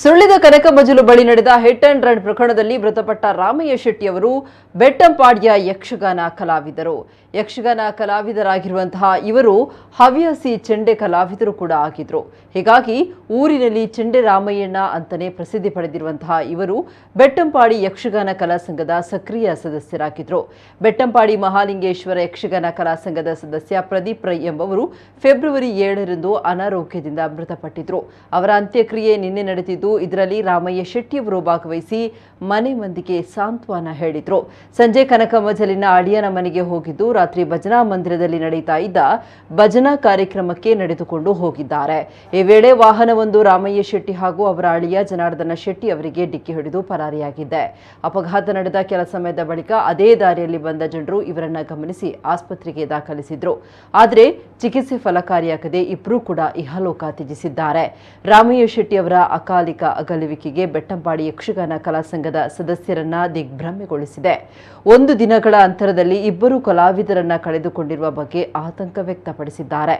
ಸುಳ್ಳಿದ ಕನಕ ಮಜಲು ಬಳಿ ನಡೆದ hit and run ಪ್ರಕರಣದಲ್ಲಿ ಮೃತಪಟ್ಟ ರಾಮಯ್ಯ ಶೆಟ್ಟಿ ಅವರು ಬೆಟ್ಟಂಪಾಡಿಯ ಯಕ್ಷಗಾನ ಕಲಾವಿದರು. ಯಕ್ಷಗಾನ ಕಲಾವಿದರಾಗಿರುವಂತಹ ಇವರು ಹವ್ಯಾಸಿ ಚೆಂಡೆ ಕಲಾವಿದರು ಕೂಡ ಆಗಿದ್ರು. ಹೀಗಾಗಿ ಊರಿನಲ್ಲಿ ಚೆಂಡೆ ರಾಮಯ್ಯಣ್ಣ ಅಂತಾನೆ ಪ್ರಸಿದ್ಧಿ ಪಡೆದಿರುವಂತಹ ಇವರು ಬೆಟ್ಟಂಪಾಡಿ ಯಕ್ಷಗಾನ ಕಲಾ ಸಂಘದ ಸಕ್ರಿಯ ಸದಸ್ಯರಾಗಿದ್ರು. ಬೆಟ್ಟಂಪಾಡಿ ಮಹಾಲಿಂಗೇಶ್ವರ ಯಕ್ಷಗಾನ ಕಲಾ ಸಂಘದ ಸದಸ್ಯ ಪ್ರದೀಪ್ ರೈ ಎಂಬವರು ಫೆಬ್ರವರಿ 7ರಂದು ಅನಾರೋಗ್ಯದಿಂದ ಮೃತಪಟ್ಟಿದ್ರು. ಅವರ ಅಂತ್ಯಕ್ರಿಯೆ ನಿನ್ನೆ ನಡೆದಿದ್ದು ಇದರಲ್ಲಿ ರಾಮಯ್ಯ ಶೆಟ್ಟಿಯವರು ಭಾಗವಹಿಸಿ ಮನೆ ಮಂದಿಗೆ ಸಾಂತ್ವನ ಹೇಳಿದ್ರು. ಸಂಜೆ ಕನಕ ಮಜಲಿನ ಅಳಿಯನ ಮನೆಗೆ ಹೋಗಿದ್ದು ರಾತ್ರಿ ಭಜನಾ ಮಂದಿರದಲ್ಲಿ ನಡೆಯುತ್ತಾ ಇದ್ದ ಭಜನಾ ಕಾರ್ಯಕ್ರಮಕ್ಕೆ ನಡೆದುಕೊಂಡು ಹೋಗಿದ್ದಾರೆ. ಈ ವೇಳೆ ವಾಹನವೊಂದು ರಾಮಯ್ಯ ಶೆಟ್ಟಿ ಹಾಗೂ ಅವರ ಅಳಿಯ ಜನಾರ್ದನ ಶೆಟ್ಟಿ ಅವರಿಗೆ ಡಿಕ್ಕಿ ಹೊಡೆದು ಪರಾರಿಯಾಗಿದೆ. ಅಪಘಾತ ನಡೆದ ಕೆಲ ಸಮಯದ ಬಳಿಕ ಅದೇ ದಾರಿಯಲ್ಲಿ ಬಂದ ಜನರು ಇವರನ್ನ ಗಮನಿಸಿ ಆಸ್ಪತ್ರೆಗೆ ದಾಖಲಿಸಿದ್ರು. ಆದರೆ ಚಿಕಿತ್ಸೆ ಫಲಕಾರಿಯಾಗದೆ ಇಬ್ಬರೂ ಕೂಡ ಇಹಲೋಕ ತ್ಯಜಿಸಿದ್ದಾರೆ. ರಾಮಯ್ಯ ಶೆಟ್ಟಿ ಅವರ ಅಕಾಲಿಕ ಅಗಲುವಿಕೆಗೆ ಬೆಟ್ಟಂಪಾಡಿ ಯಕ್ಷಗಾನ ಕಲಾ ಸಂಘದ ಸದಸ್ಯರನ್ನ ದಿಗ್ಭ್ರಮೆಗೊಳಿಸಿದೆ. 1 ದಿನಗಳ ಅಂತರದಲ್ಲಿ ಇಬ್ಬರು ಕಲಾವಿದರನ್ನ ಕಳೆದುಕೊಂಡಿರುವ ಬಗ್ಗೆ ಆತಂಕ ವ್ಯಕ್ತಪಡಿಸಿದ್ದಾರೆ.